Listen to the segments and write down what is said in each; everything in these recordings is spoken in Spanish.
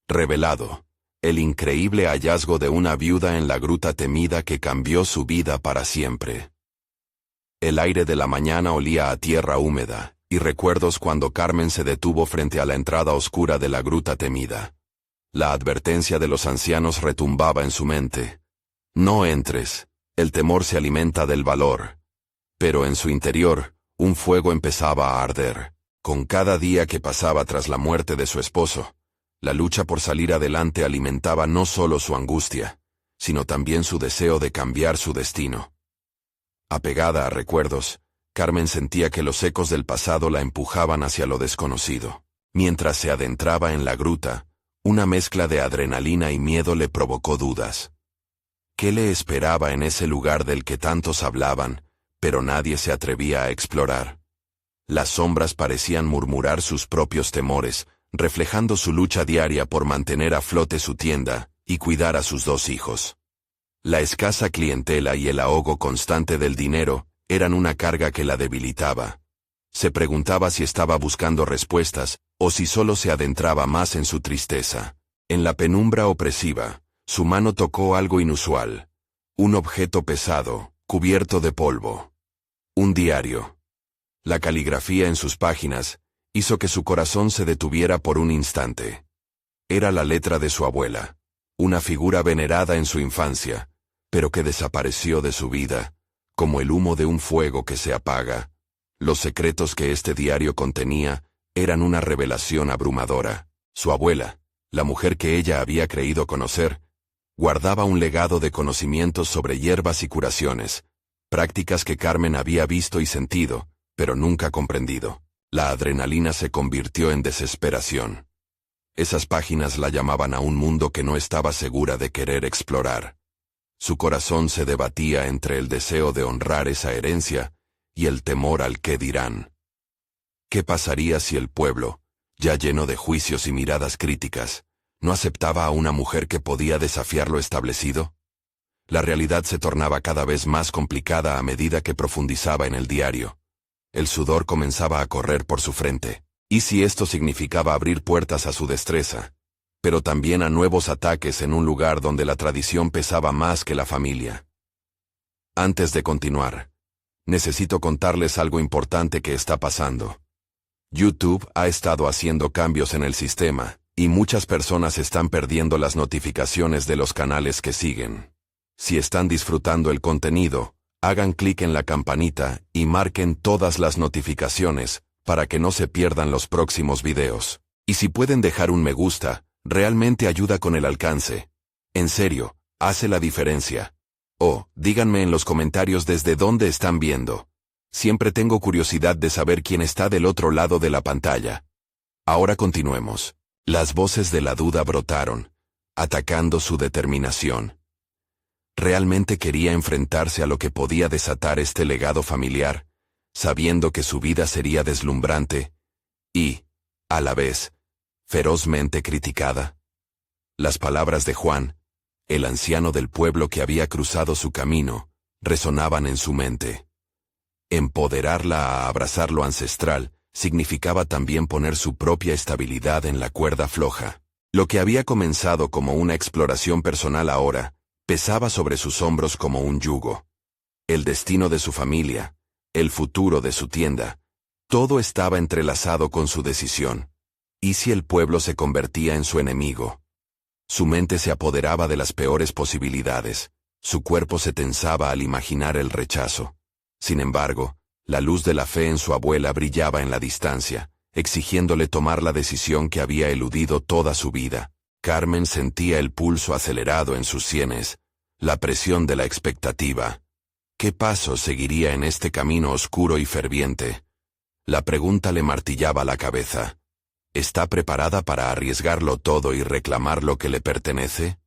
Revelado. El increíble hallazgo de una viuda en la gruta temida que cambió su vida para siempre. El aire de la mañana olía a tierra húmeda, y recuerdos cuando Carmen se detuvo frente a la entrada oscura de la gruta temida. La advertencia de los ancianos retumbaba en su mente. No entres, el temor se alimenta del valor. Pero en su interior, un fuego empezaba a arder. Con cada día que pasaba tras la muerte de su esposo, la lucha por salir adelante alimentaba no solo su angustia, sino también su deseo de cambiar su destino. Apegada a recuerdos, Carmen sentía que los ecos del pasado la empujaban hacia lo desconocido. Mientras se adentraba en la gruta, una mezcla de adrenalina y miedo le provocó dudas. ¿Qué le esperaba en ese lugar del que tantos hablaban, pero nadie se atrevía a explorar? Las sombras parecían murmurar sus propios temores, reflejando su lucha diaria por mantener a flote su tienda y cuidar a sus 2 hijos. La escasa clientela y el ahogo constante del dinero eran una carga que la debilitaba. Se preguntaba si estaba buscando respuestas o si solo se adentraba más en su tristeza. En la penumbra opresiva, su mano tocó algo inusual. Un objeto pesado, cubierto de polvo. Un diario. La caligrafía en sus páginas hizo que su corazón se detuviera por un instante. Era la letra de su abuela, una figura venerada en su infancia, pero que desapareció de su vida, como el humo de un fuego que se apaga. Los secretos que este diario contenía eran una revelación abrumadora. Su abuela, la mujer que ella había creído conocer, guardaba un legado de conocimientos sobre hierbas y curaciones, prácticas que Carmen había visto y sentido, pero nunca comprendido. La adrenalina se convirtió en desesperación. Esas páginas la llamaban a un mundo que no estaba segura de querer explorar. Su corazón se debatía entre el deseo de honrar esa herencia y el temor al qué dirán. ¿Qué pasaría si el pueblo, ya lleno de juicios y miradas críticas, no aceptaba a una mujer que podía desafiar lo establecido? La realidad se tornaba cada vez más complicada a medida que profundizaba en el diario. El sudor comenzaba a correr por su frente. ¿Y si esto significaba abrir puertas a su destreza? Pero también a nuevos ataques en un lugar donde la tradición pesaba más que la familia. Antes de continuar, necesito contarles algo importante que está pasando. YouTube ha estado haciendo cambios en el sistema, y muchas personas están perdiendo las notificaciones de los canales que siguen. Si están disfrutando el contenido, hagan clic en la campanita y marquen todas las notificaciones para que no se pierdan los próximos videos. Y si pueden dejar un me gusta, realmente ayuda con el alcance. En serio, hace la diferencia. Díganme en los comentarios desde dónde están viendo. Siempre tengo curiosidad de saber quién está del otro lado de la pantalla. Ahora continuemos. Las voces de la duda brotaron, atacando su determinación. Realmente quería enfrentarse a lo que podía desatar este legado familiar, sabiendo que su vida sería deslumbrante y, a la vez, ferozmente criticada. Las palabras de Juan, el anciano del pueblo que había cruzado su camino, resonaban en su mente. Empoderarla a abrazar lo ancestral significaba también poner su propia estabilidad en la cuerda floja. Lo que había comenzado como una exploración personal ahora pesaba sobre sus hombros como un yugo. El destino de su familia, el futuro de su tienda, todo estaba entrelazado con su decisión. ¿Y si el pueblo se convertía en su enemigo? Su mente se apoderaba de las peores posibilidades, su cuerpo se tensaba al imaginar el rechazo. Sin embargo, la luz de la fe en su abuela brillaba en la distancia, exigiéndole tomar la decisión que había eludido toda su vida. Carmen sentía el pulso acelerado en sus sienes, la presión de la expectativa. ¿Qué paso seguiría en este camino oscuro y ferviente? La pregunta le martillaba la cabeza. ¿Está preparada para arriesgarlo todo y reclamar lo que le pertenece?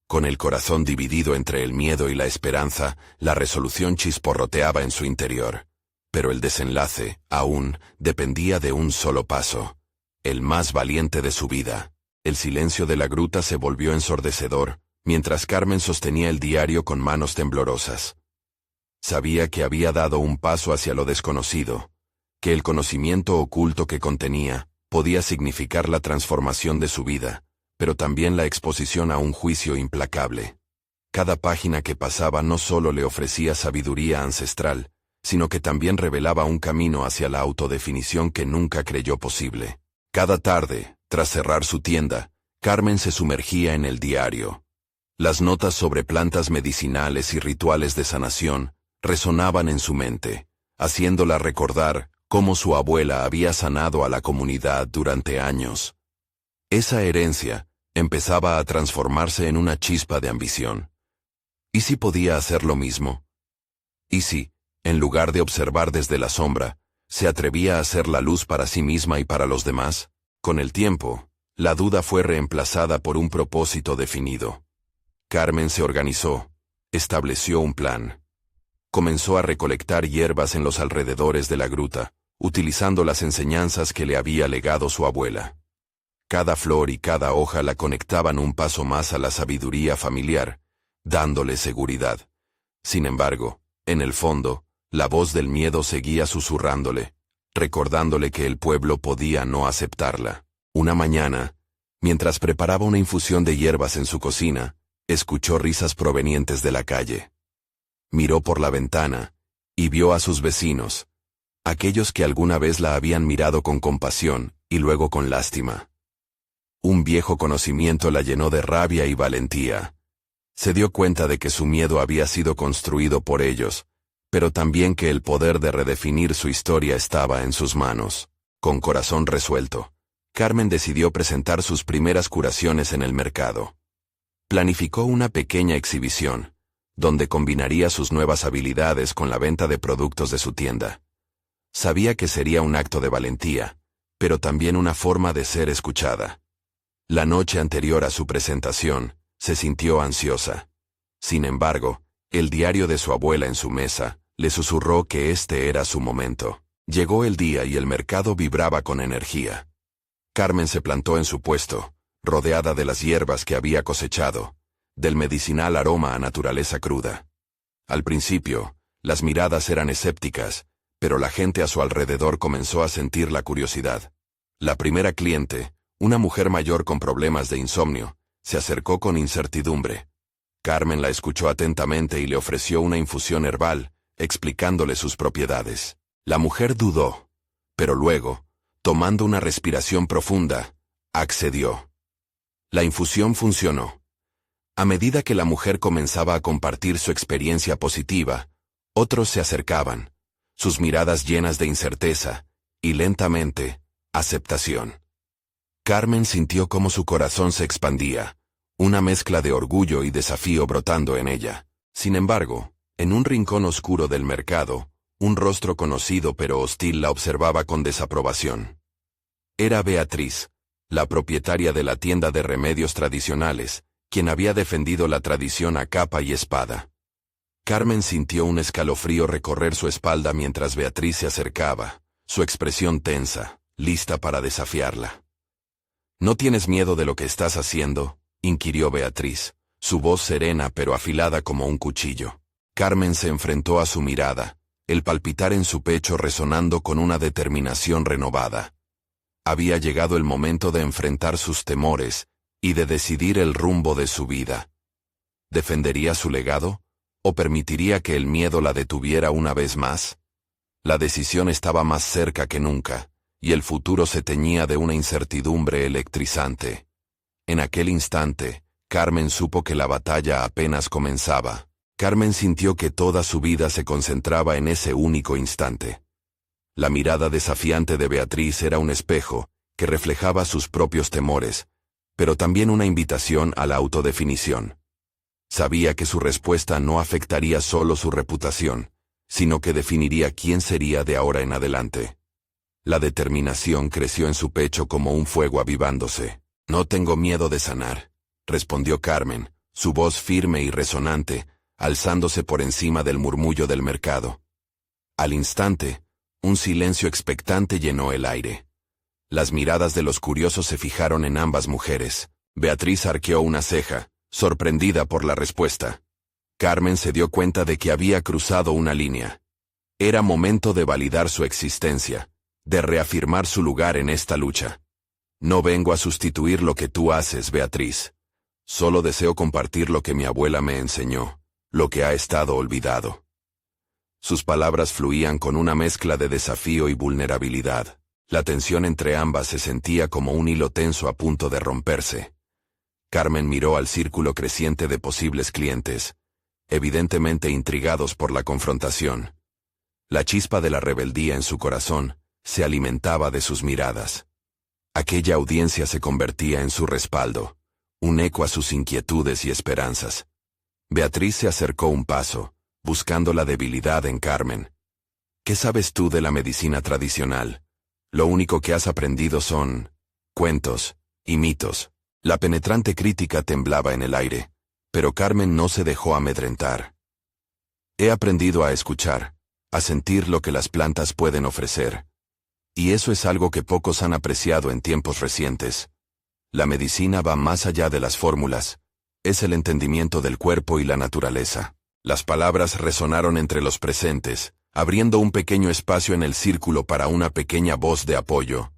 Con el corazón dividido entre el miedo y la esperanza, la resolución chisporroteaba en su interior. Pero el desenlace, aún, dependía de un solo paso, el más valiente de su vida. El silencio de la gruta se volvió ensordecedor, mientras Carmen sostenía el diario con manos temblorosas. Sabía que había dado un paso hacia lo desconocido, que el conocimiento oculto que contenía podía significar la transformación de su vida, pero también la exposición a un juicio implacable. Cada página que pasaba no solo le ofrecía sabiduría ancestral, sino que también revelaba un camino hacia la autodefinición que nunca creyó posible. Cada tarde, tras cerrar su tienda, Carmen se sumergía en el diario. Las notas sobre plantas medicinales y rituales de sanación resonaban en su mente, haciéndola recordar cómo su abuela había sanado a la comunidad durante años. Esa herencia empezaba a transformarse en una chispa de ambición. ¿Y si podía hacer lo mismo? ¿Y si, en lugar de observar desde la sombra, se atrevía a hacer la luz para sí misma y para los demás? Con el tiempo, la duda fue reemplazada por un propósito definido. Carmen se organizó, estableció un plan. Comenzó a recolectar hierbas en los alrededores de la gruta, utilizando las enseñanzas que le había legado su abuela. Cada flor y cada hoja la conectaban un paso más a la sabiduría familiar, dándole seguridad. Sin embargo, en el fondo, la voz del miedo seguía susurrándole, recordándole que el pueblo podía no aceptarla. Una mañana, mientras preparaba una infusión de hierbas en su cocina, escuchó risas provenientes de la calle. Miró por la ventana y vio a sus vecinos, aquellos que alguna vez la habían mirado con compasión y luego con lástima. Un viejo conocimiento la llenó de rabia y valentía. Se dio cuenta de que su miedo había sido construido por ellos, pero también que el poder de redefinir su historia estaba en sus manos. Con corazón resuelto, Carmen decidió presentar sus primeras curaciones en el mercado. Planificó una pequeña exhibición, donde combinaría sus nuevas habilidades con la venta de productos de su tienda. Sabía que sería un acto de valentía, pero también una forma de ser escuchada. La noche anterior a su presentación, se sintió ansiosa. Sin embargo, el diario de su abuela en su mesa le susurró que este era su momento. Llegó el día y el mercado vibraba con energía. Carmen se plantó en su puesto, rodeada de las hierbas que había cosechado, del medicinal aroma a naturaleza cruda. Al principio, las miradas eran escépticas, pero la gente a su alrededor comenzó a sentir la curiosidad. La primera cliente, una mujer mayor con problemas de insomnio, se acercó con incertidumbre. Carmen la escuchó atentamente y le ofreció una infusión herbal, explicándole sus propiedades. La mujer dudó, pero luego, tomando una respiración profunda, accedió. La infusión funcionó. A medida que la mujer comenzaba a compartir su experiencia positiva, otros se acercaban, sus miradas llenas de incerteza, y lentamente, aceptación. Carmen sintió cómo su corazón se expandía, una mezcla de orgullo y desafío brotando en ella. Sin embargo, en un rincón oscuro del mercado, un rostro conocido pero hostil la observaba con desaprobación. Era Beatriz, la propietaria de la tienda de remedios tradicionales, quien había defendido la tradición a capa y espada. Carmen sintió un escalofrío recorrer su espalda mientras Beatriz se acercaba, su expresión tensa, lista para desafiarla. ¿No tienes miedo de lo que estás haciendo?, inquirió Beatriz, su voz serena pero afilada como un cuchillo. Carmen se enfrentó a su mirada, el palpitar en su pecho resonando con una determinación renovada. Había llegado el momento de enfrentar sus temores y de decidir el rumbo de su vida. ¿Defendería su legado? ¿O permitiría que el miedo la detuviera una vez más? La decisión estaba más cerca que nunca, y el futuro se teñía de una incertidumbre electrizante. En aquel instante, Carmen supo que la batalla apenas comenzaba. Carmen sintió que toda su vida se concentraba en ese único instante. La mirada desafiante de Beatriz era un espejo que reflejaba sus propios temores, pero también una invitación a la autodefinición. Sabía que su respuesta no afectaría solo su reputación, sino que definiría quién sería de ahora en adelante. La determinación creció en su pecho como un fuego avivándose. «No tengo miedo de sanar», respondió Carmen, su voz firme y resonante, alzándose por encima del murmullo del mercado. Al instante, un silencio expectante llenó el aire. Las miradas de los curiosos se fijaron en ambas mujeres. Beatriz arqueó una ceja, sorprendida por la respuesta. Carmen se dio cuenta de que había cruzado una línea. Era momento de validar su existencia, de reafirmar su lugar en esta lucha. No vengo a sustituir lo que tú haces, Beatriz. Solo deseo compartir lo que mi abuela me enseñó, lo que ha estado olvidado. Sus palabras fluían con una mezcla de desafío y vulnerabilidad. La tensión entre ambas se sentía como un hilo tenso a punto de romperse. Carmen miró al círculo creciente de posibles clientes, evidentemente intrigados por la confrontación. La chispa de la rebeldía en su corazón se alimentaba de sus miradas. Aquella audiencia se convertía en su respaldo, un eco a sus inquietudes y esperanzas. Beatriz se acercó un paso, buscando la debilidad en Carmen. ¿Qué sabes tú de la medicina tradicional? Lo único que has aprendido son cuentos y mitos. La penetrante crítica temblaba en el aire, pero Carmen no se dejó amedrentar. He aprendido a escuchar, a sentir lo que las plantas pueden ofrecer. Y eso es algo que pocos han apreciado en tiempos recientes. La medicina va más allá de las fórmulas. Es el entendimiento del cuerpo y la naturaleza. Las palabras resonaron entre los presentes, abriendo un pequeño espacio en el círculo para una pequeña voz de apoyo.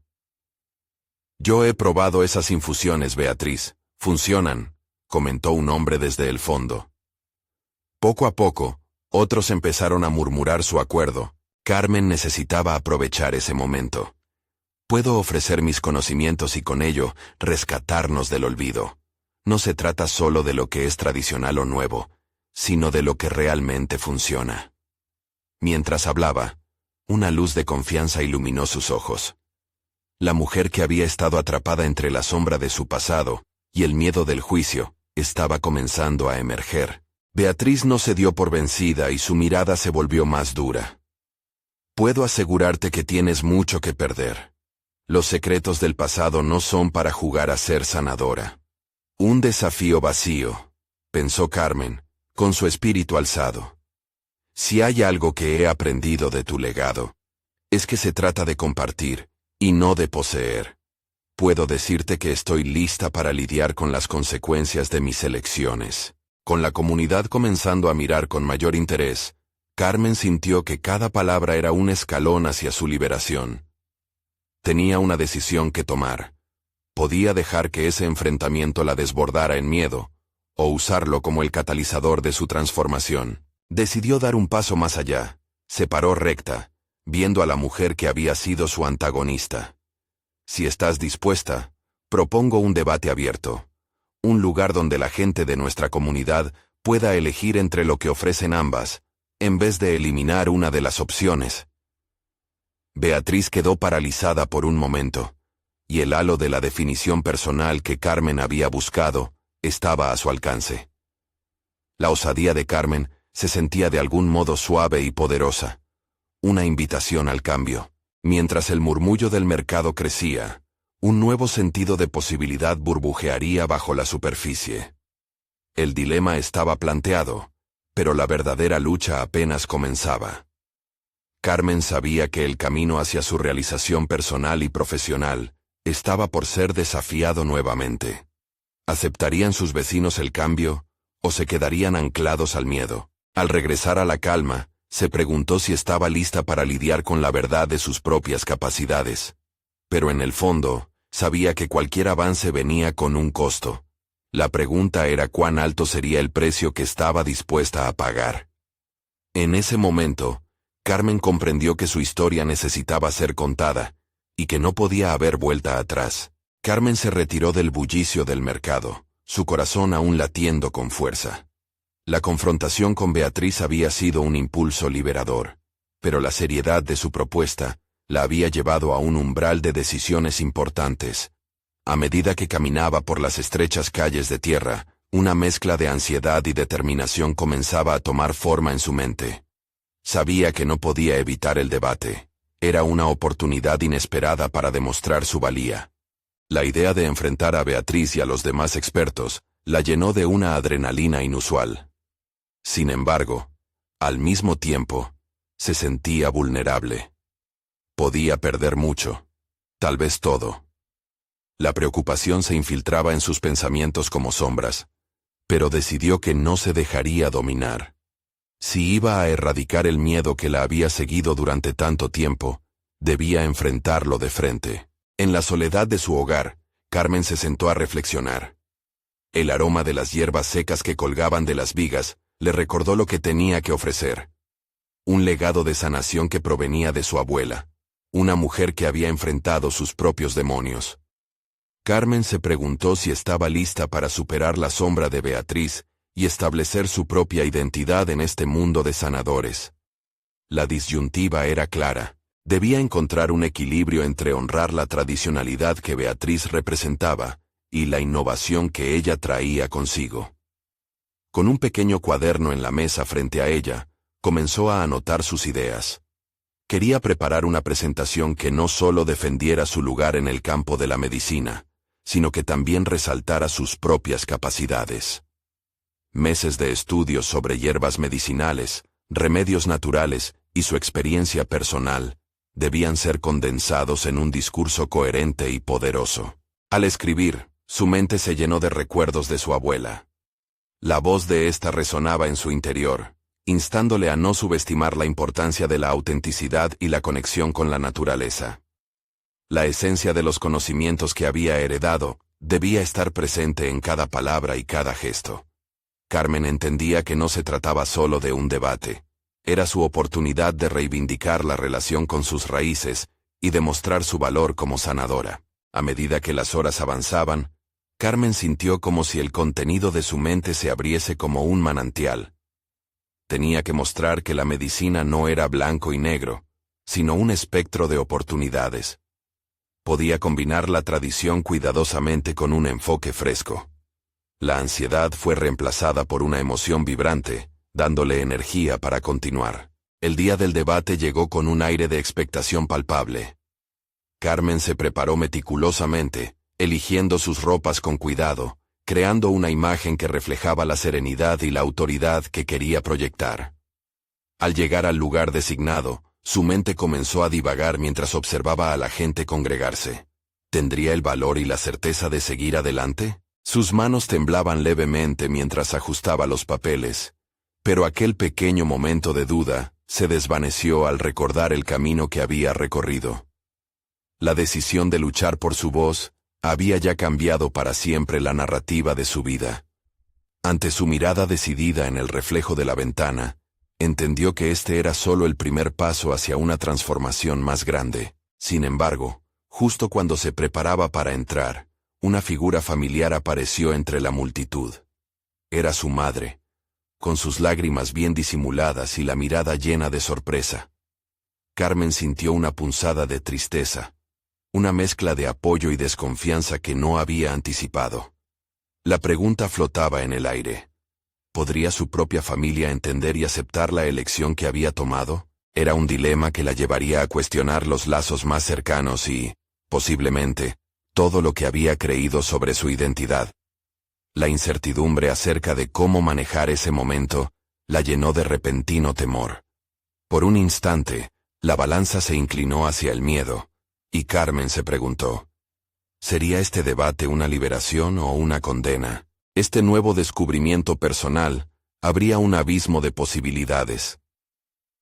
Yo he probado esas infusiones, Beatriz. Funcionan, comentó un hombre desde el fondo. Poco a poco, otros empezaron a murmurar su acuerdo. Carmen necesitaba aprovechar ese momento. Puedo ofrecer mis conocimientos y con ello rescatarnos del olvido. No se trata solo de lo que es tradicional o nuevo, sino de lo que realmente funciona. Mientras hablaba, una luz de confianza iluminó sus ojos. La mujer que había estado atrapada entre la sombra de su pasado y el miedo del juicio estaba comenzando a emerger. Beatriz no se dio por vencida y su mirada se volvió más dura. Puedo asegurarte que tienes mucho que perder. Los secretos del pasado no son para jugar a ser sanadora. Un desafío vacío, pensó Carmen, con su espíritu alzado. Si hay algo que he aprendido de tu legado, es que se trata de compartir, y no de poseer. Puedo decirte que estoy lista para lidiar con las consecuencias de mis elecciones. Con la comunidad comenzando a mirar con mayor interés, Carmen sintió que cada palabra era un escalón hacia su liberación. Tenía una decisión que tomar. Podía dejar que ese enfrentamiento la desbordara en miedo, o usarlo como el catalizador de su transformación. Decidió dar un paso más allá. Se paró recta, viendo a la mujer que había sido su antagonista. Si estás dispuesta, propongo un debate abierto. Un lugar donde la gente de nuestra comunidad pueda elegir entre lo que ofrecen ambas, en vez de eliminar una de las opciones. Beatriz quedó paralizada por un momento, y el halo de la definición personal que Carmen había buscado estaba a su alcance. La osadía de Carmen se sentía de algún modo suave y poderosa, una invitación al cambio. Mientras el murmullo del mercado crecía, un nuevo sentido de posibilidad burbujearía bajo la superficie. El dilema estaba planteado, pero la verdadera lucha apenas comenzaba. Carmen sabía que el camino hacia su realización personal y profesional estaba por ser desafiado nuevamente. ¿Aceptarían sus vecinos el cambio, o se quedarían anclados al miedo? Al regresar a la calma, se preguntó si estaba lista para lidiar con la verdad de sus propias capacidades. Pero en el fondo, sabía que cualquier avance venía con un costo. La pregunta era cuán alto sería el precio que estaba dispuesta a pagar. En ese momento, Carmen comprendió que su historia necesitaba ser contada, y que no podía haber vuelta atrás. Carmen se retiró del bullicio del mercado, su corazón aún latiendo con fuerza. La confrontación con Beatriz había sido un impulso liberador, pero la seriedad de su propuesta la había llevado a un umbral de decisiones importantes. A medida que caminaba por las estrechas calles de tierra, una mezcla de ansiedad y determinación comenzaba a tomar forma en su mente. Sabía que no podía evitar el debate. Era una oportunidad inesperada para demostrar su valía. La idea de enfrentar a Beatriz y a los demás expertos la llenó de una adrenalina inusual. Sin embargo, al mismo tiempo, se sentía vulnerable. Podía perder mucho, tal vez todo. La preocupación se infiltraba en sus pensamientos como sombras, pero decidió que no se dejaría dominar. Si iba a erradicar el miedo que la había seguido durante tanto tiempo, debía enfrentarlo de frente. En la soledad de su hogar, Carmen se sentó a reflexionar. El aroma de las hierbas secas que colgaban de las vigas le recordó lo que tenía que ofrecer. Un legado de sanación que provenía de su abuela, una mujer que había enfrentado sus propios demonios. Carmen se preguntó si estaba lista para superar la sombra de Beatriz y establecer su propia identidad en este mundo de sanadores. La disyuntiva era clara. Debía encontrar un equilibrio entre honrar la tradicionalidad que Beatriz representaba y la innovación que ella traía consigo. Con un pequeño cuaderno en la mesa frente a ella, comenzó a anotar sus ideas. Quería preparar una presentación que no solo defendiera su lugar en el campo de la medicina, sino que también resaltara sus propias capacidades. Meses de estudios sobre hierbas medicinales, remedios naturales y su experiencia personal debían ser condensados en un discurso coherente y poderoso. Al escribir, su mente se llenó de recuerdos de su abuela. La voz de ésta resonaba en su interior, instándole a no subestimar la importancia de la autenticidad y la conexión con la naturaleza. La esencia de los conocimientos que había heredado debía estar presente en cada palabra y cada gesto. Carmen entendía que no se trataba solo de un debate. Era su oportunidad de reivindicar la relación con sus raíces y demostrar su valor como sanadora. A medida que las horas avanzaban, Carmen sintió como si el contenido de su mente se abriese como un manantial. Tenía que mostrar que la medicina no era blanco y negro, sino un espectro de oportunidades. Podía combinar la tradición cuidadosamente con un enfoque fresco. La ansiedad fue reemplazada por una emoción vibrante, dándole energía para continuar. El día del debate llegó con un aire de expectación palpable. Carmen se preparó meticulosamente, eligiendo sus ropas con cuidado, creando una imagen que reflejaba la serenidad y la autoridad que quería proyectar. Al llegar al lugar designado, su mente comenzó a divagar mientras observaba a la gente congregarse. ¿Tendría el valor y la certeza de seguir adelante? Sus manos temblaban levemente mientras ajustaba los papeles, pero aquel pequeño momento de duda se desvaneció al recordar el camino que había recorrido. La decisión de luchar por su voz había ya cambiado para siempre la narrativa de su vida. Ante su mirada decidida en el reflejo de la ventana, entendió que este era solo el primer paso hacia una transformación más grande. Sin embargo, justo cuando se preparaba para entrar, una figura familiar apareció entre la multitud. Era su madre, con sus lágrimas bien disimuladas y la mirada llena de sorpresa. Carmen sintió una punzada de tristeza, una mezcla de apoyo y desconfianza que no había anticipado. La pregunta flotaba en el aire. ¿Podría su propia familia entender y aceptar la elección que había tomado? Era un dilema que la llevaría a cuestionar los lazos más cercanos y, posiblemente, todo lo que había creído sobre su identidad. La incertidumbre acerca de cómo manejar ese momento la llenó de repentino temor. Por un instante, la balanza se inclinó hacia el miedo, y Carmen se preguntó, ¿sería este debate una liberación o una condena? Este nuevo descubrimiento personal abría un abismo de posibilidades.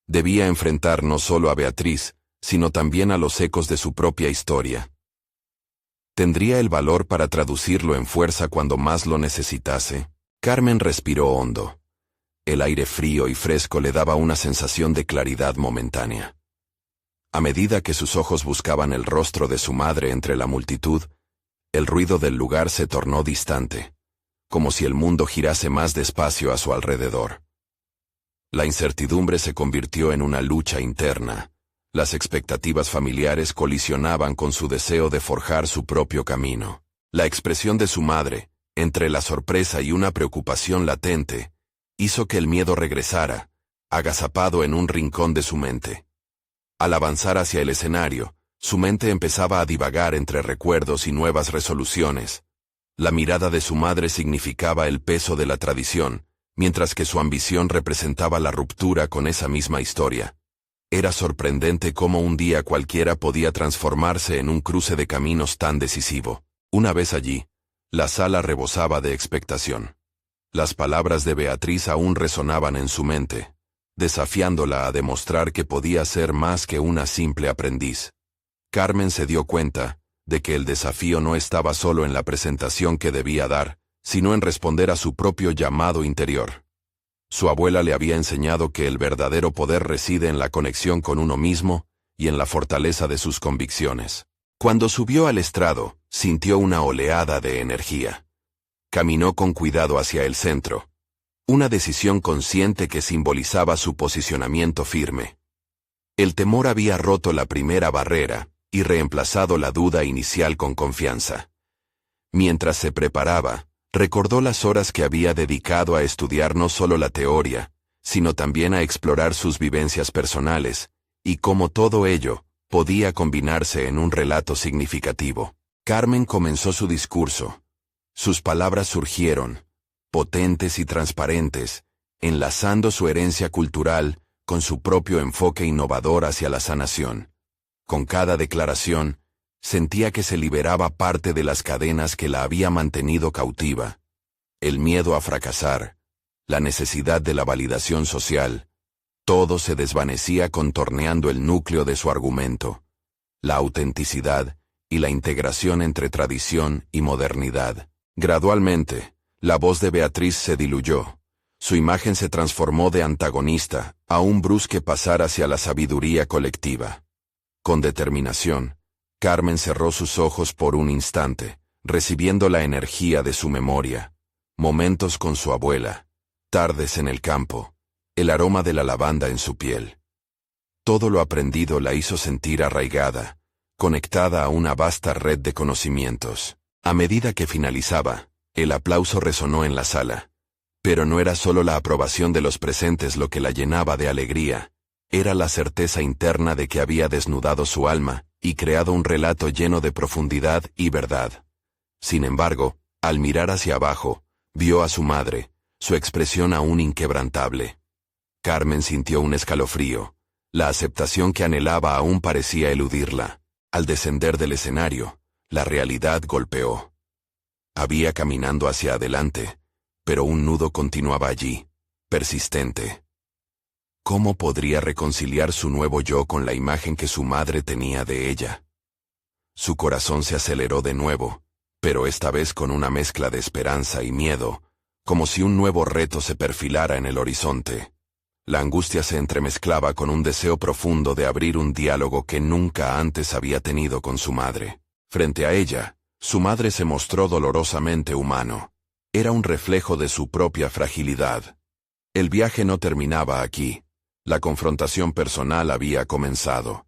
Debía enfrentar no solo a Beatriz, sino también a los ecos de su propia historia. ¿Tendría el valor para traducirlo en fuerza cuando más lo necesitase? Carmen respiró hondo. El aire frío y fresco le daba una sensación de claridad momentánea. A medida que sus ojos buscaban el rostro de su madre entre la multitud, el ruido del lugar se tornó distante, como si el mundo girase más despacio a su alrededor. La incertidumbre se convirtió en una lucha interna. Las expectativas familiares colisionaban con su deseo de forjar su propio camino. La expresión de su madre, entre la sorpresa y una preocupación latente, hizo que el miedo regresara, agazapado en un rincón de su mente. Al avanzar hacia el escenario, su mente empezaba a divagar entre recuerdos y nuevas resoluciones. La mirada de su madre significaba el peso de la tradición, mientras que su ambición representaba la ruptura con esa misma historia. Era sorprendente cómo un día cualquiera podía transformarse en un cruce de caminos tan decisivo. Una vez allí, la sala rebosaba de expectación. Las palabras de Beatriz aún resonaban en su mente, desafiándola a demostrar que podía ser más que una simple aprendiz. Carmen se dio cuenta de que el desafío no estaba solo en la presentación que debía dar, sino en responder a su propio llamado interior. Su abuela le había enseñado que el verdadero poder reside en la conexión con uno mismo y en la fortaleza de sus convicciones. Cuando subió al estrado, sintió una oleada de energía. Caminó con cuidado hacia el centro, una decisión consciente que simbolizaba su posicionamiento firme. El temor había roto la primera barrera y reemplazado la duda inicial con confianza. Mientras se preparaba, recordó las horas que había dedicado a estudiar no solo la teoría, sino también a explorar sus vivencias personales, y cómo todo ello podía combinarse en un relato significativo. Carmen comenzó su discurso. Sus palabras surgieron, potentes y transparentes, enlazando su herencia cultural con su propio enfoque innovador hacia la sanación. Con cada declaración, sentía que se liberaba parte de las cadenas que la había mantenido cautiva. El miedo a fracasar, la necesidad de la validación social, todo se desvanecía contorneando el núcleo de su argumento, la autenticidad y la integración entre tradición y modernidad. Gradualmente, la voz de Beatriz se diluyó. Su imagen se transformó de antagonista a un brusque pasar hacia la sabiduría colectiva. Con determinación, Carmen cerró sus ojos por un instante, recibiendo la energía de su memoria. Momentos con su abuela, tardes en el campo, el aroma de la lavanda en su piel. Todo lo aprendido la hizo sentir arraigada, conectada a una vasta red de conocimientos. A medida que finalizaba, el aplauso resonó en la sala. Pero no era solo la aprobación de los presentes lo que la llenaba de alegría, era la certeza interna de que había desnudado su alma y creado un relato lleno de profundidad y verdad. Sin embargo, al mirar hacia abajo, vio a su madre, su expresión aún inquebrantable. Carmen sintió un escalofrío. La aceptación que anhelaba aún parecía eludirla. Al descender del escenario, la realidad golpeó. Había caminando hacia adelante, pero un nudo continuaba allí, persistente. ¿Cómo podría reconciliar su nuevo yo con la imagen que su madre tenía de ella? Su corazón se aceleró de nuevo, pero esta vez con una mezcla de esperanza y miedo, como si un nuevo reto se perfilara en el horizonte. La angustia se entremezclaba con un deseo profundo de abrir un diálogo que nunca antes había tenido con su madre. Frente a ella, su madre se mostró dolorosamente humano. Era un reflejo de su propia fragilidad. El viaje no terminaba aquí. La confrontación personal había comenzado.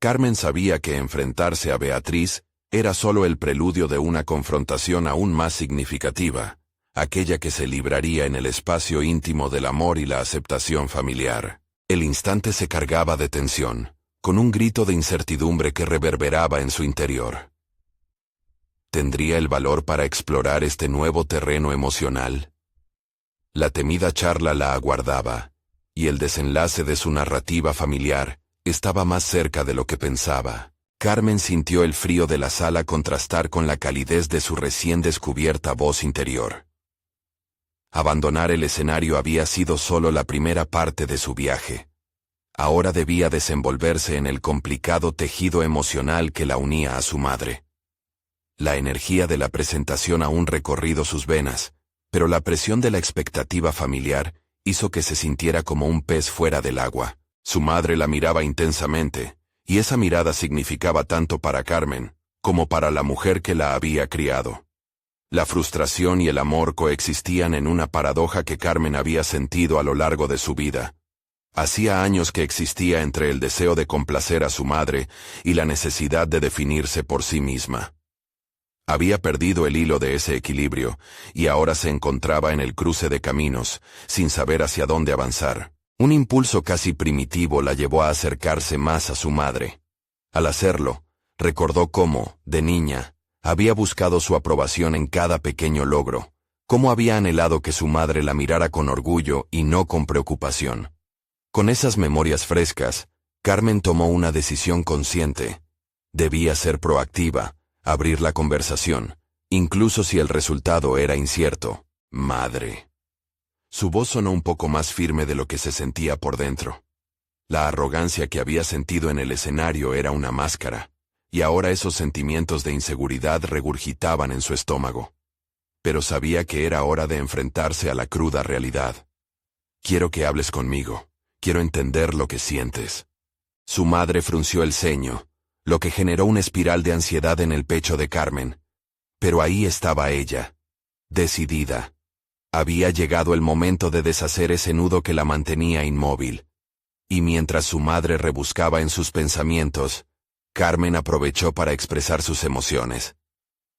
Carmen sabía que enfrentarse a Beatriz era solo el preludio de una confrontación aún más significativa, aquella que se libraría en el espacio íntimo del amor y la aceptación familiar. El instante se cargaba de tensión, con un grito de incertidumbre que reverberaba en su interior. ¿Tendría el valor para explorar este nuevo terreno emocional? La temida charla la aguardaba, y el desenlace de su narrativa familiar estaba más cerca de lo que pensaba. Carmen sintió el frío de la sala contrastar con la calidez de su recién descubierta voz interior. Abandonar el escenario había sido solo la primera parte de su viaje. Ahora debía desenvolverse en el complicado tejido emocional que la unía a su madre. La energía de la presentación aún recorrido sus venas, pero la presión de la expectativa familiar hizo que se sintiera como un pez fuera del agua. Su madre la miraba intensamente, y esa mirada significaba tanto para Carmen, como para la mujer que la había criado. La frustración y el amor coexistían en una paradoja que Carmen había sentido a lo largo de su vida. Hacía años que existía entre el deseo de complacer a su madre y la necesidad de definirse por sí misma. Había perdido el hilo de ese equilibrio, y ahora se encontraba en el cruce de caminos, sin saber hacia dónde avanzar. Un impulso casi primitivo la llevó a acercarse más a su madre. Al hacerlo, recordó cómo, de niña, había buscado su aprobación en cada pequeño logro, cómo había anhelado que su madre la mirara con orgullo y no con preocupación. Con esas memorias frescas, Carmen tomó una decisión consciente. Debía ser proactiva, abrir la conversación, incluso si el resultado era incierto. Madre. Su voz sonó un poco más firme de lo que se sentía por dentro. La arrogancia que había sentido en el escenario era una máscara. y ahora esos sentimientos de inseguridad regurgitaban en su estómago. Pero sabía que era hora de enfrentarse a la cruda realidad. «Quiero que hables conmigo. Quiero entender lo que sientes». Su madre frunció el ceño, lo que generó una espiral de ansiedad en el pecho de Carmen. Pero ahí estaba ella, decidida. Había llegado el momento de deshacer ese nudo que la mantenía inmóvil. Y mientras su madre rebuscaba en sus pensamientos, Carmen aprovechó para expresar sus emociones.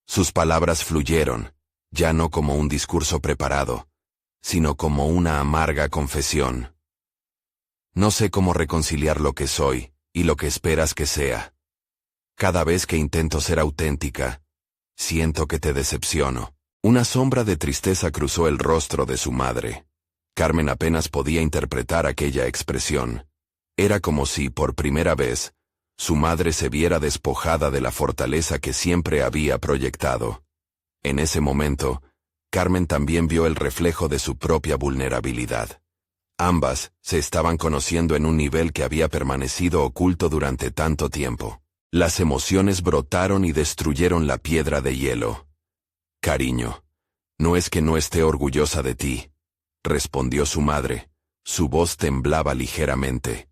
Sus palabras fluyeron, ya no como un discurso preparado, sino como una amarga confesión. «No sé cómo reconciliar lo que soy y lo que esperas que sea. Cada vez que intento ser auténtica, siento que te decepciono». Una sombra de tristeza cruzó el rostro de su madre. Carmen apenas podía interpretar aquella expresión. Era como si, por primera vez, su madre se viera despojada de la fortaleza que siempre había proyectado. En ese momento, Carmen también vio el reflejo de su propia vulnerabilidad. Ambas se estaban conociendo en un nivel que había permanecido oculto durante tanto tiempo. Las emociones brotaron y destruyeron la piedra de hielo. «Cariño, no es que no esté orgullosa de ti», respondió su madre. Su voz temblaba ligeramente.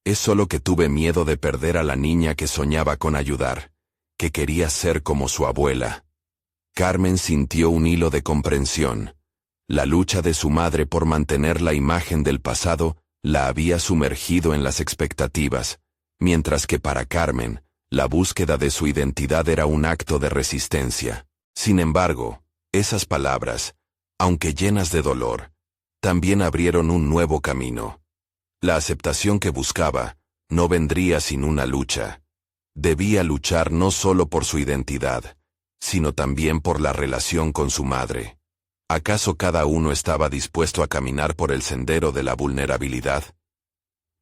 «Es solo que tuve miedo de perder a la niña que soñaba con ayudar, que quería ser como su abuela». Carmen sintió un hilo de comprensión. La lucha de su madre por mantener la imagen del pasado la había sumergido en las expectativas, mientras que para Carmen, la búsqueda de su identidad era un acto de resistencia. Sin embargo, esas palabras, aunque llenas de dolor, también abrieron un nuevo camino. La aceptación que buscaba no vendría sin una lucha. Debía luchar no solo por su identidad, sino también por la relación con su madre. ¿Acaso cada uno estaba dispuesto a caminar por el sendero de la vulnerabilidad?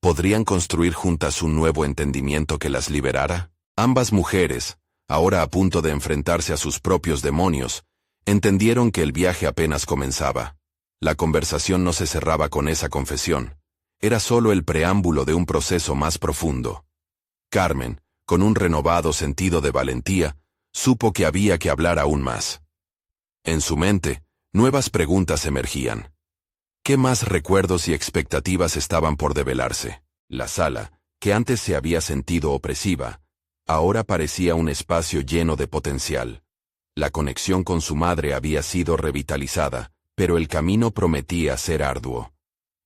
¿Podrían construir juntas un nuevo entendimiento que las liberara? Ambas mujeres, ahora a punto de enfrentarse a sus propios demonios, entendieron que el viaje apenas comenzaba. La conversación no se cerraba con esa confesión. Era solo el preámbulo de un proceso más profundo. Carmen, con un renovado sentido de valentía, supo que había que hablar aún más. En su mente, nuevas preguntas emergían. ¿Qué más recuerdos y expectativas estaban por develarse? La sala, que antes se había sentido opresiva, ahora parecía un espacio lleno de potencial. La conexión con su madre había sido revitalizada, pero el camino prometía ser arduo.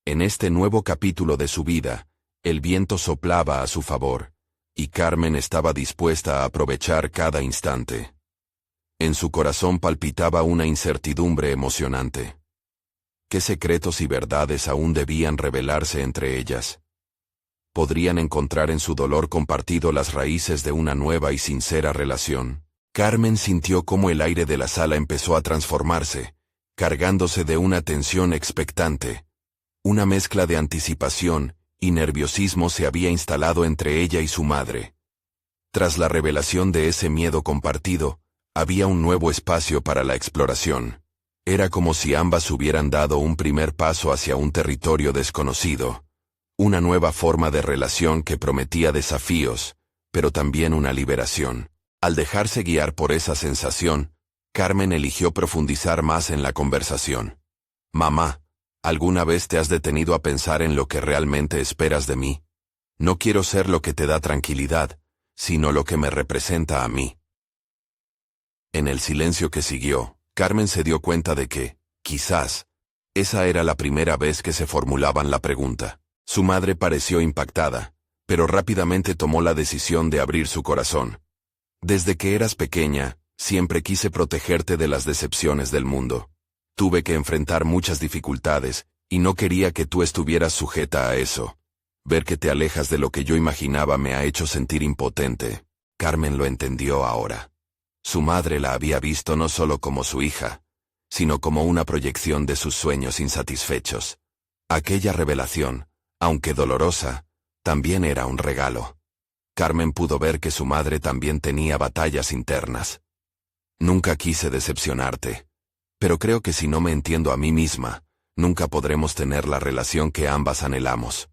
En este nuevo capítulo de su vida, el viento soplaba a su favor, y Carmen estaba dispuesta a aprovechar cada instante. En su corazón palpitaba una incertidumbre emocionante. ¿Qué secretos y verdades aún debían revelarse entre ellas? ¿Podrían encontrar en su dolor compartido las raíces de una nueva y sincera relación? Carmen sintió cómo el aire de la sala empezó a transformarse, cargándose de una tensión expectante. Una mezcla de anticipación y nerviosismo se había instalado entre ella y su madre. Tras la revelación de ese miedo compartido, había un nuevo espacio para la exploración. Era como si ambas hubieran dado un primer paso hacia un territorio desconocido. Una nueva forma de relación que prometía desafíos, pero también una liberación. Al dejarse guiar por esa sensación, Carmen eligió profundizar más en la conversación. «Mamá, ¿alguna vez te has detenido a pensar en lo que realmente esperas de mí? No quiero ser lo que te da tranquilidad, sino lo que me representa a mí». En el silencio que siguió, Carmen se dio cuenta de que, quizás, esa era la primera vez que se formulaban la pregunta. Su madre pareció impactada, pero rápidamente tomó la decisión de abrir su corazón. «Desde que eras pequeña, siempre quise protegerte de las decepciones del mundo. Tuve que enfrentar muchas dificultades, y no quería que tú estuvieras sujeta a eso. Ver que te alejas de lo que yo imaginaba me ha hecho sentir impotente». Carmen lo entendió ahora. Su madre la había visto no solo como su hija, sino como una proyección de sus sueños insatisfechos. Aquella revelación, aunque dolorosa, también era un regalo. Carmen pudo ver que su madre también tenía batallas internas. «Nunca quise decepcionarte, pero creo que si no me entiendo a mí misma, nunca podremos tener la relación que ambas anhelamos».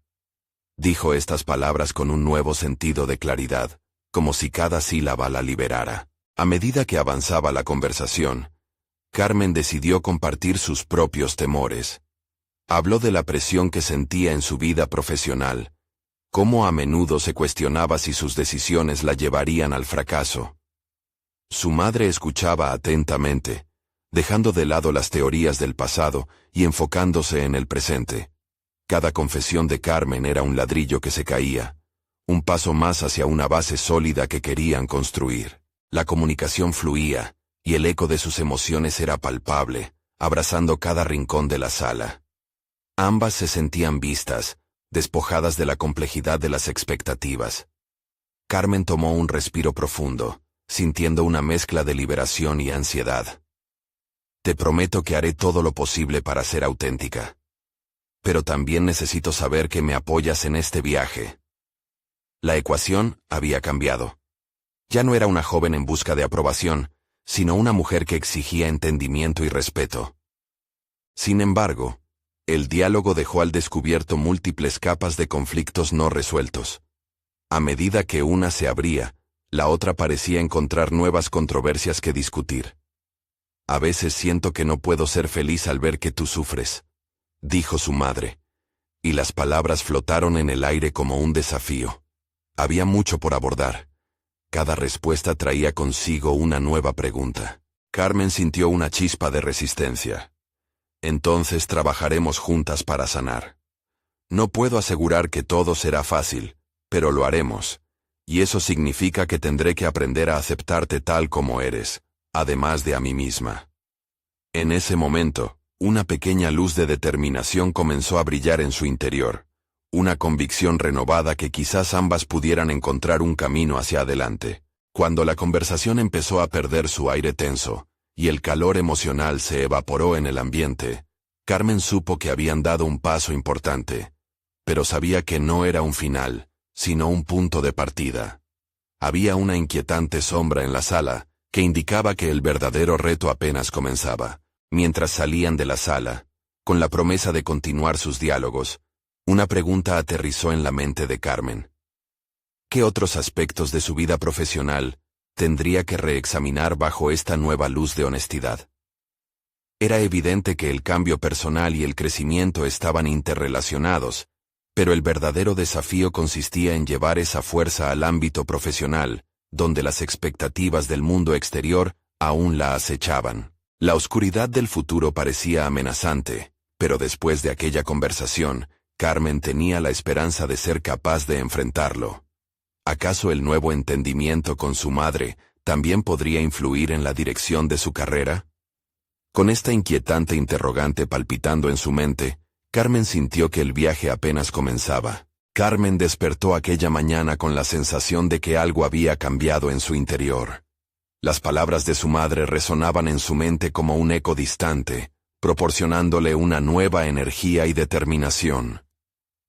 Dijo estas palabras con un nuevo sentido de claridad, como si cada sílaba la liberara. A medida que avanzaba la conversación, Carmen decidió compartir sus propios temores. Habló de la presión que sentía en su vida profesional, cómo a menudo se cuestionaba si sus decisiones la llevarían al fracaso. Su madre escuchaba atentamente, dejando de lado las teorías del pasado y enfocándose en el presente. Cada confesión de Carmen era un ladrillo que se caía, un paso más hacia una base sólida que querían construir. La comunicación fluía, y el eco de sus emociones era palpable, abrazando cada rincón de la sala. Ambas se sentían vistas, despojadas de la complejidad de las expectativas. Carmen tomó un respiro profundo, sintiendo una mezcla de liberación y ansiedad. Te prometo que haré todo lo posible para ser auténtica. Pero también necesito saber que me apoyas en este viaje. La ecuación había cambiado. Ya no era una joven en busca de aprobación, sino una mujer que exigía entendimiento y respeto. Sin embargo, el diálogo dejó al descubierto múltiples capas de conflictos no resueltos. A medida que una se abría, la otra parecía encontrar nuevas controversias que discutir. A veces siento que no puedo ser feliz al ver que tú sufres, dijo su madre, y las palabras flotaron en el aire como un desafío. Había mucho por abordar. Cada respuesta traía consigo una nueva pregunta. Carmen sintió una chispa de resistencia. Entonces trabajaremos juntas para sanar. No puedo asegurar que todo será fácil, pero lo haremos. Y eso significa que tendré que aprender a aceptarte tal como eres, además de a mí misma. En ese momento, una pequeña luz de determinación comenzó a brillar en su interior. Una convicción renovada que quizás ambas pudieran encontrar un camino hacia adelante. Cuando la conversación empezó a perder su aire tenso, y el calor emocional se evaporó en el ambiente, Carmen supo que habían dado un paso importante, pero sabía que no era un final, sino un punto de partida. Había una inquietante sombra en la sala, que indicaba que el verdadero reto apenas comenzaba. Mientras salían de la sala, con la promesa de continuar sus diálogos, una pregunta aterrizó en la mente de Carmen. ¿Qué otros aspectos de su vida profesional tendría que reexaminar bajo esta nueva luz de honestidad? Era evidente que el cambio personal y el crecimiento estaban interrelacionados, pero el verdadero desafío consistía en llevar esa fuerza al ámbito profesional, donde las expectativas del mundo exterior aún la acechaban. La oscuridad del futuro parecía amenazante, pero después de aquella conversación, Carmen tenía la esperanza de ser capaz de enfrentarlo. ¿Acaso el nuevo entendimiento con su madre también podría influir en la dirección de su carrera? Con esta inquietante interrogante palpitando en su mente, Carmen sintió que el viaje apenas comenzaba. Carmen despertó aquella mañana con la sensación de que algo había cambiado en su interior. Las palabras de su madre resonaban en su mente como un eco distante, proporcionándole una nueva energía y determinación.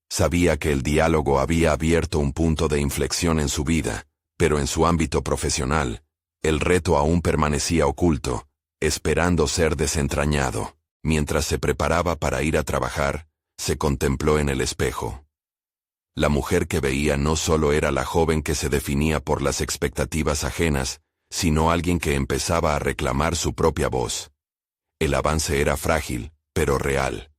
Sabía que el diálogo había abierto un punto de inflexión en su vida, pero en su ámbito profesional, el reto aún permanecía oculto, esperando ser desentrañado. Mientras se preparaba para ir a trabajar, se contempló en el espejo. La mujer que veía no solo era la joven que se definía por las expectativas ajenas, sino alguien que empezaba a reclamar su propia voz. El avance era frágil, pero real.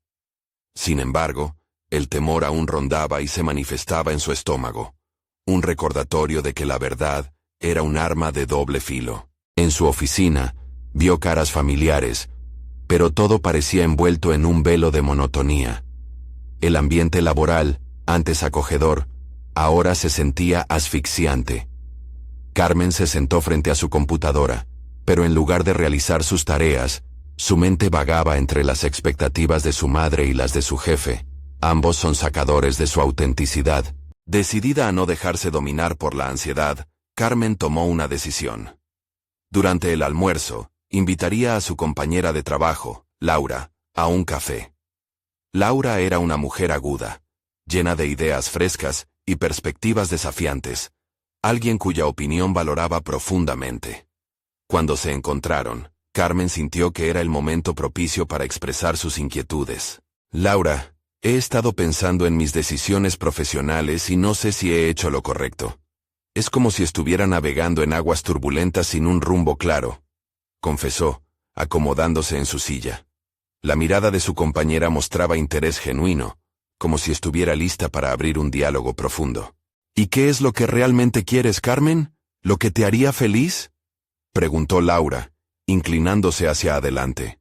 Sin embargo, el temor aún rondaba y se manifestaba en su estómago, un recordatorio de que la verdad era un arma de doble filo. En su oficina, vio caras familiares, pero todo parecía envuelto en un velo de monotonía. El ambiente laboral, antes acogedor, ahora se sentía asfixiante. Carmen se sentó frente a su computadora, pero en lugar de realizar sus tareas, su mente vagaba entre las expectativas de su madre y las de su jefe. Ambos son sacadores de su autenticidad. Decidida a no dejarse dominar por la ansiedad, Carmen tomó una decisión. Durante el almuerzo, invitaría a su compañera de trabajo, Laura, a un café. Laura era una mujer aguda, llena de ideas frescas y perspectivas desafiantes, alguien cuya opinión valoraba profundamente. Cuando se encontraron, Carmen sintió que era el momento propicio para expresar sus inquietudes. Laura, he estado pensando en mis decisiones profesionales y no sé si he hecho lo correcto. Es como si estuviera navegando en aguas turbulentas sin un rumbo claro, confesó, acomodándose en su silla. La mirada de su compañera mostraba interés genuino, como si estuviera lista para abrir un diálogo profundo. ¿Y qué es lo que realmente quieres, Carmen? ¿Lo que te haría feliz?, preguntó Laura, inclinándose hacia adelante.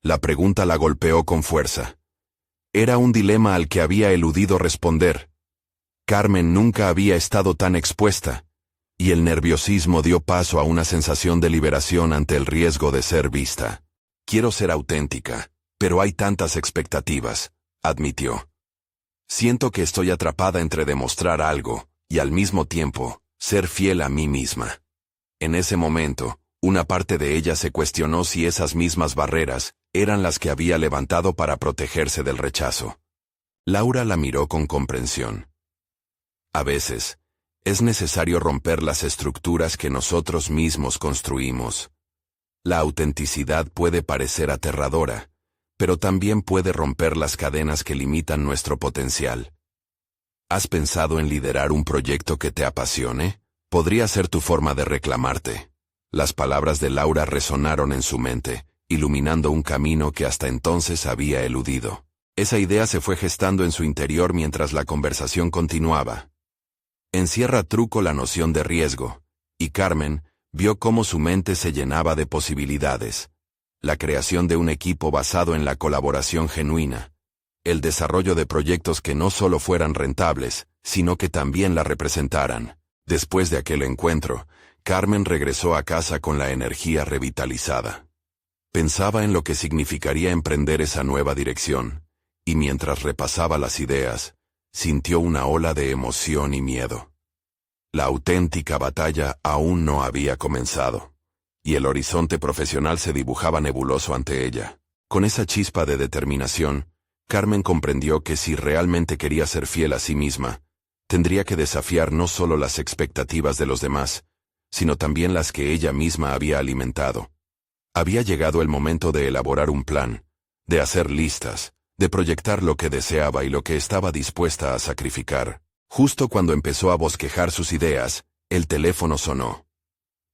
La pregunta la golpeó con fuerza. Era un dilema al que había eludido responder. Carmen nunca había estado tan expuesta, y el nerviosismo dio paso a una sensación de liberación ante el riesgo de ser vista. Quiero ser auténtica, pero hay tantas expectativas, admitió. Siento que estoy atrapada entre demostrar algo, y al mismo tiempo, ser fiel a mí misma. En ese momento, una parte de ella se cuestionó si esas mismas barreras eran las que había levantado para protegerse del rechazo. Laura la miró con comprensión. A veces, es necesario romper las estructuras que nosotros mismos construimos. La autenticidad puede parecer aterradora, pero también puede romper las cadenas que limitan nuestro potencial. ¿Has pensado en liderar un proyecto que te apasione? Podría ser tu forma de reclamarte. Las palabras de Laura resonaron en su mente, iluminando un camino que hasta entonces había eludido. Esa idea se fue gestando en su interior mientras la conversación continuaba. Encierra truco la noción de riesgo, y Carmen vio cómo su mente se llenaba de posibilidades. La creación de un equipo basado en la colaboración genuina. El desarrollo de proyectos que no solo fueran rentables, sino que también la representaran. Después de aquel encuentro, Carmen regresó a casa con la energía revitalizada. Pensaba en lo que significaría emprender esa nueva dirección, y mientras repasaba las ideas, sintió una ola de emoción y miedo. La auténtica batalla aún no había comenzado, y el horizonte profesional se dibujaba nebuloso ante ella. Con esa chispa de determinación, Carmen comprendió que si realmente quería ser fiel a sí misma, tendría que desafiar no solo las expectativas de los demás, sino también las que ella misma había alimentado. Había llegado el momento de elaborar un plan, de hacer listas, de proyectar lo que deseaba y lo que estaba dispuesta a sacrificar. Justo cuando empezó a bosquejar sus ideas, el teléfono sonó.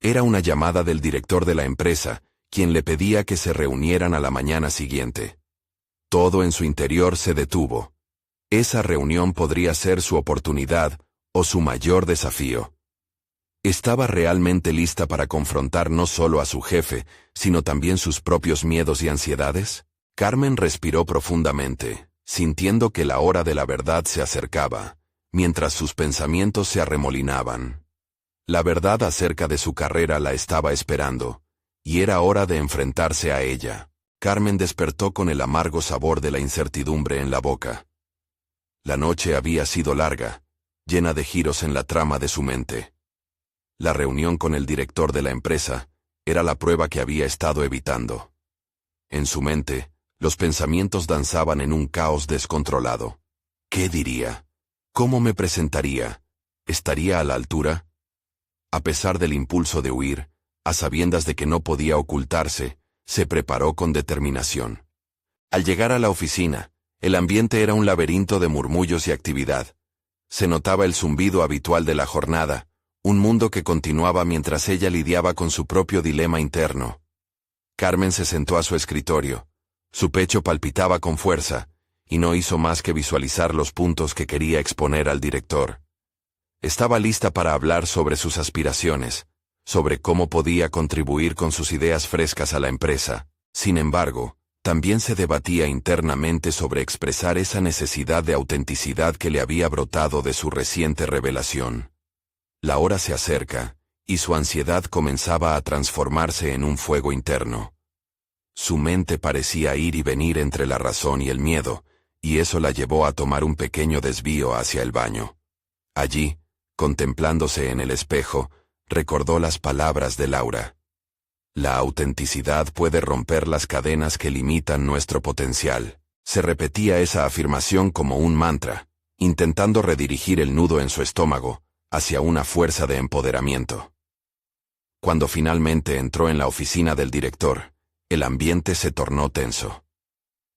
Era una llamada del director de la empresa, quien le pedía que se reunieran a la mañana siguiente. Todo en su interior se detuvo. Esa reunión podría ser su oportunidad o su mayor desafío. Estaba realmente lista para confrontar no solo a su jefe, sino también sus propios miedos y ansiedades. Carmen respiró profundamente, sintiendo que la hora de la verdad se acercaba, mientras sus pensamientos se arremolinaban. La verdad acerca de su carrera la estaba esperando, y era hora de enfrentarse a ella. Carmen despertó con el amargo sabor de la incertidumbre en la boca. La noche había sido larga, llena de giros en la trama de su mente. La reunión con el director de la empresa era la prueba que había estado evitando. En su mente, los pensamientos danzaban en un caos descontrolado. ¿Qué diría? ¿Cómo me presentaría? ¿Estaría a la altura? A pesar del impulso de huir, a sabiendas de que no podía ocultarse, se preparó con determinación. Al llegar a la oficina, el ambiente era un laberinto de murmullos y actividad. Se notaba el zumbido habitual de la jornada, un mundo que continuaba mientras ella lidiaba con su propio dilema interno. Carmen se sentó a su escritorio. Su pecho palpitaba con fuerza, y no hizo más que visualizar los puntos que quería exponer al director. Estaba lista para hablar sobre sus aspiraciones, sobre cómo podía contribuir con sus ideas frescas a la empresa. Sin embargo, también se debatía internamente sobre expresar esa necesidad de autenticidad que le había brotado de su reciente revelación. La hora se acerca, y su ansiedad comenzaba a transformarse en un fuego interno. Su mente parecía ir y venir entre la razón y el miedo, y eso la llevó a tomar un pequeño desvío hacia el baño. Allí, contemplándose en el espejo, recordó las palabras de Laura. La autenticidad puede romper las cadenas que limitan nuestro potencial. Se repetía esa afirmación como un mantra, intentando redirigir el nudo en su estómago hacia una fuerza de empoderamiento. Cuando finalmente entró en la oficina del director, el ambiente se tornó tenso.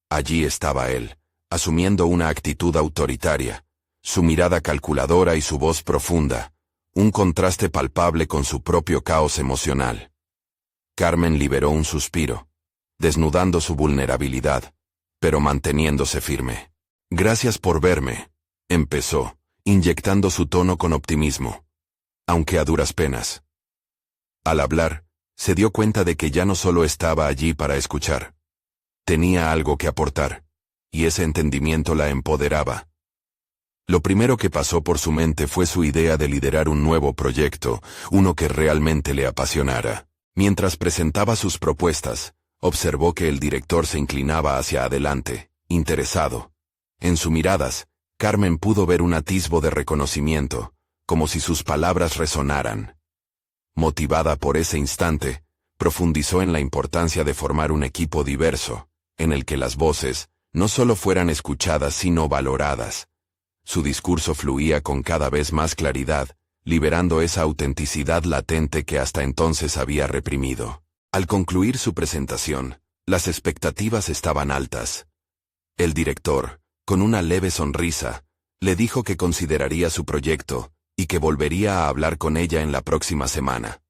Allí estaba él, asumiendo una actitud autoritaria, su mirada calculadora y su voz profunda, un contraste palpable con su propio caos emocional. Carmen liberó un suspiro, desnudando su vulnerabilidad, pero manteniéndose firme. «Gracias por verme», empezó, inyectando su tono con optimismo, aunque a duras penas. Al hablar, se dio cuenta de que ya no solo estaba allí para escuchar. Tenía algo que aportar, y ese entendimiento la empoderaba. Lo primero que pasó por su mente fue su idea de liderar un nuevo proyecto, uno que realmente le apasionara. Mientras presentaba sus propuestas, observó que el director se inclinaba hacia adelante, interesado. En sus miradas, Carmen pudo ver un atisbo de reconocimiento, como si sus palabras resonaran. Motivada por ese instante, profundizó en la importancia de formar un equipo diverso, en el que las voces no solo fueran escuchadas sino valoradas. Su discurso fluía con cada vez más claridad, liberando esa autenticidad latente que hasta entonces había reprimido. Al concluir su presentación, las expectativas estaban altas. El director, con una leve sonrisa, le dijo que consideraría su proyecto y que volvería a hablar con ella en la próxima semana.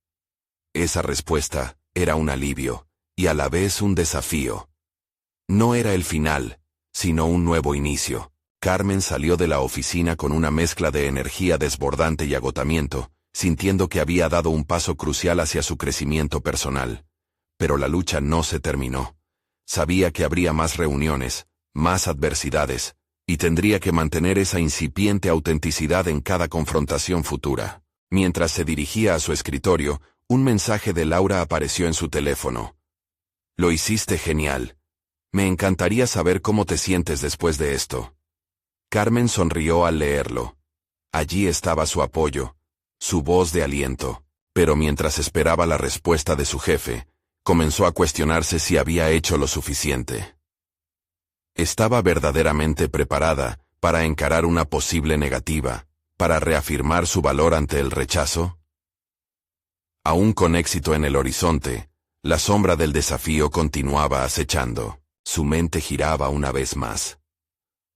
Esa respuesta era un alivio y a la vez un desafío. No era el final, sino un nuevo inicio. Carmen salió de la oficina con una mezcla de energía desbordante y agotamiento, sintiendo que había dado un paso crucial hacia su crecimiento personal. Pero la lucha no se terminó. Sabía que habría más reuniones, más adversidades, y tendría que mantener esa incipiente autenticidad en cada confrontación futura. Mientras se dirigía a su escritorio, un mensaje de Laura apareció en su teléfono. «Lo hiciste genial. Me encantaría saber cómo te sientes después de esto». Carmen sonrió al leerlo. Allí estaba su apoyo, su voz de aliento, pero mientras esperaba la respuesta de su jefe, comenzó a cuestionarse si había hecho lo suficiente. ¿Estaba verdaderamente preparada para encarar una posible negativa, para reafirmar su valor ante el rechazo? Aún con éxito en el horizonte, la sombra del desafío continuaba acechando. Su mente giraba una vez más.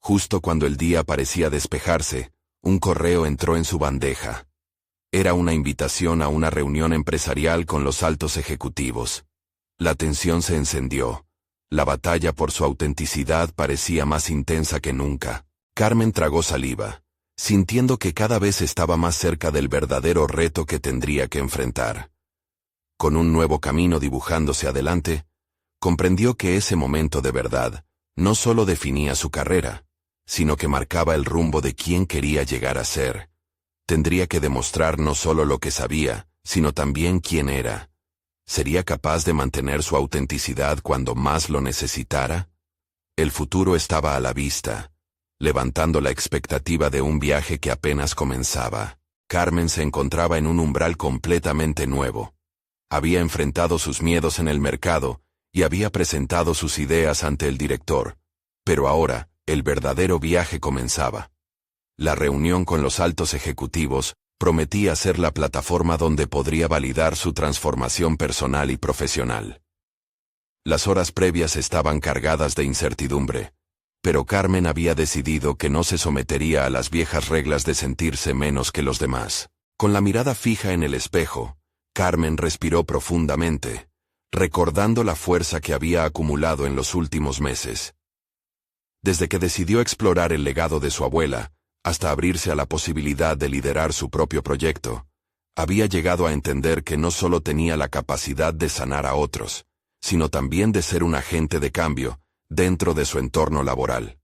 Justo cuando el día parecía despejarse, un correo entró en su bandeja. Era una invitación a una reunión empresarial con los altos ejecutivos. La tensión se encendió. La batalla por su autenticidad parecía más intensa que nunca. Carmen tragó saliva, sintiendo que cada vez estaba más cerca del verdadero reto que tendría que enfrentar. Con un nuevo camino dibujándose adelante, comprendió que ese momento de verdad no solo definía su carrera, sino que marcaba el rumbo de quién quería llegar a ser. Tendría que demostrar no solo lo que sabía, sino también quién era. ¿Sería capaz de mantener su autenticidad cuando más lo necesitara? El futuro estaba a la vista, levantando la expectativa de un viaje que apenas comenzaba. Carmen se encontraba en un umbral completamente nuevo. Había enfrentado sus miedos en el mercado y había presentado sus ideas ante el director, pero ahora, el verdadero viaje comenzaba. La reunión con los altos ejecutivos prometía ser la plataforma donde podría validar su transformación personal y profesional. Las horas previas estaban cargadas de incertidumbre, pero Carmen había decidido que no se sometería a las viejas reglas de sentirse menos que los demás. Con la mirada fija en el espejo, Carmen respiró profundamente, recordando la fuerza que había acumulado en los últimos meses. Desde que decidió explorar el legado de su abuela, hasta abrirse a la posibilidad de liderar su propio proyecto, había llegado a entender que no solo tenía la capacidad de sanar a otros, sino también de ser un agente de cambio dentro de su entorno laboral.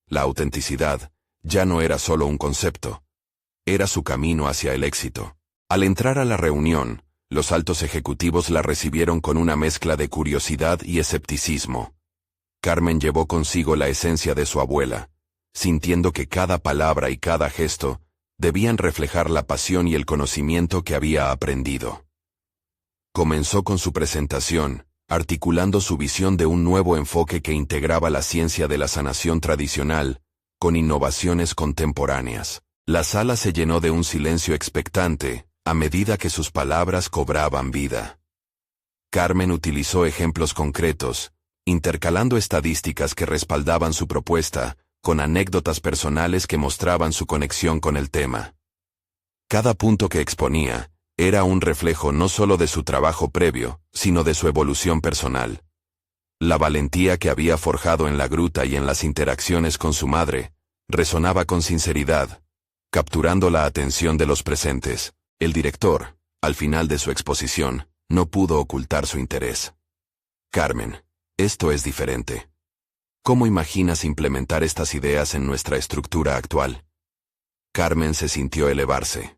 La autenticidad ya no era solo un concepto, era su camino hacia el éxito. Al entrar a la reunión, los altos ejecutivos la recibieron con una mezcla de curiosidad y escepticismo. Carmen llevó consigo la esencia de su abuela, sintiendo que cada palabra y cada gesto debían reflejar la pasión y el conocimiento que había aprendido. Comenzó con su presentación, articulando su visión de un nuevo enfoque que integraba la ciencia de la sanación tradicional con innovaciones contemporáneas. La sala se llenó de un silencio expectante a medida que sus palabras cobraban vida. Carmen utilizó ejemplos concretos, intercalando estadísticas que respaldaban su propuesta, con anécdotas personales que mostraban su conexión con el tema. Cada punto que exponía era un reflejo no solo de su trabajo previo, sino de su evolución personal. La valentía que había forjado en la gruta y en las interacciones con su madre resonaba con sinceridad, capturando la atención de los presentes. El director, al final de su exposición, no pudo ocultar su interés. Carmen, esto es diferente. ¿Cómo imaginas implementar estas ideas en nuestra estructura actual? Carmen se sintió elevarse.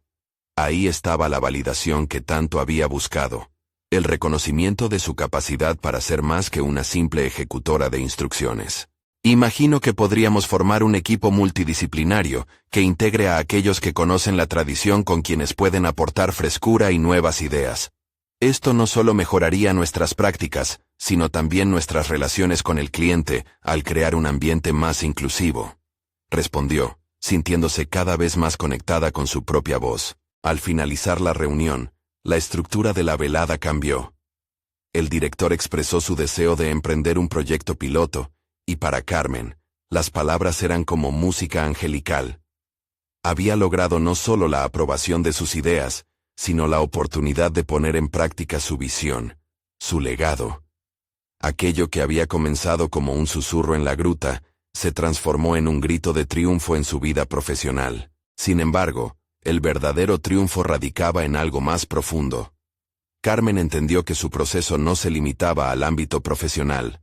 Ahí estaba la validación que tanto había buscado, el reconocimiento de su capacidad para ser más que una simple ejecutora de instrucciones. Imagino que podríamos formar un equipo multidisciplinario que integre a aquellos que conocen la tradición con quienes pueden aportar frescura y nuevas ideas. Esto no solo mejoraría nuestras prácticas, sino también nuestras relaciones con el cliente al crear un ambiente más inclusivo. Respondió, sintiéndose cada vez más conectada con su propia voz. Al finalizar la reunión, la estructura de la velada cambió. El director expresó su deseo de emprender un proyecto piloto, y para Carmen, las palabras eran como música angelical. Había logrado no solo la aprobación de sus ideas, sino la oportunidad de poner en práctica su visión, su legado. Aquello que había comenzado como un susurro en la gruta, se transformó en un grito de triunfo en su vida profesional. Sin embargo, el verdadero triunfo radicaba en algo más profundo. Carmen entendió que su proceso no se limitaba al ámbito profesional.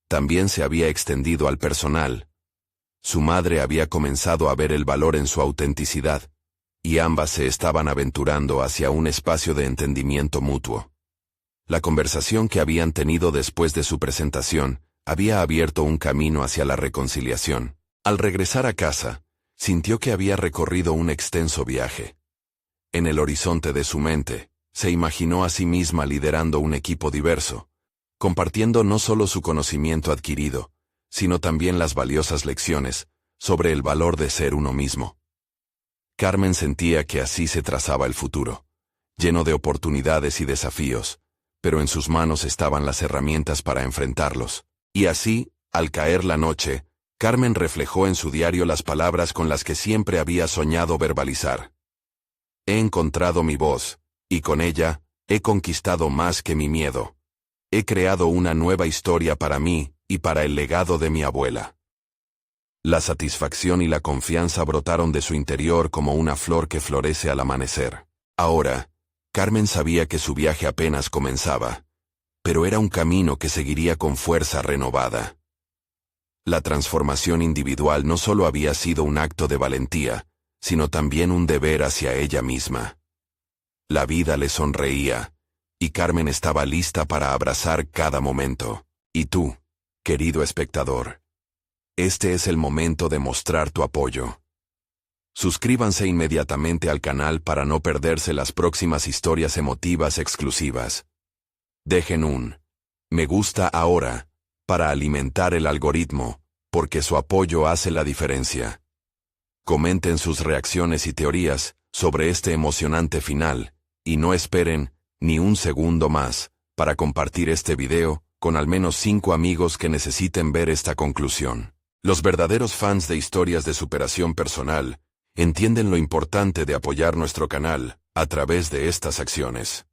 También se había extendido al personal. Su madre había comenzado a ver el valor en su autenticidad, y ambas se estaban aventurando hacia un espacio de entendimiento mutuo. La conversación que habían tenido después de su presentación había abierto un camino hacia la reconciliación. Al regresar a casa, sintió que había recorrido un extenso viaje. En el horizonte de su mente, se imaginó a sí misma liderando un equipo diverso, compartiendo no solo su conocimiento adquirido, sino también las valiosas lecciones sobre el valor de ser uno mismo. Carmen sentía que así se trazaba el futuro, lleno de oportunidades y desafíos, pero en sus manos estaban las herramientas para enfrentarlos. Y así, al caer la noche, Carmen reflejó en su diario las palabras con las que siempre había soñado verbalizar. He encontrado mi voz, y con ella, he conquistado más que mi miedo. He creado una nueva historia para mí, y para el legado de mi abuela. La satisfacción y la confianza brotaron de su interior como una flor que florece al amanecer. Ahora, Carmen sabía que su viaje apenas comenzaba, pero era un camino que seguiría con fuerza renovada. La transformación individual no solo había sido un acto de valentía, sino también un deber hacia ella misma. La vida le sonreía, y Carmen estaba lista para abrazar cada momento. Y tú, querido espectador, este es el momento de mostrar tu apoyo. Suscríbanse inmediatamente al canal para no perderse las próximas historias emotivas exclusivas. Dejen un me gusta ahora para alimentar el algoritmo, porque su apoyo hace la diferencia. Comenten sus reacciones y teorías sobre este emocionante final, y no esperen ni un segundo más para compartir este video con al menos 5 amigos que necesiten ver esta conclusión. Los verdaderos fans de historias de superación personal entienden lo importante de apoyar nuestro canal a través de estas acciones.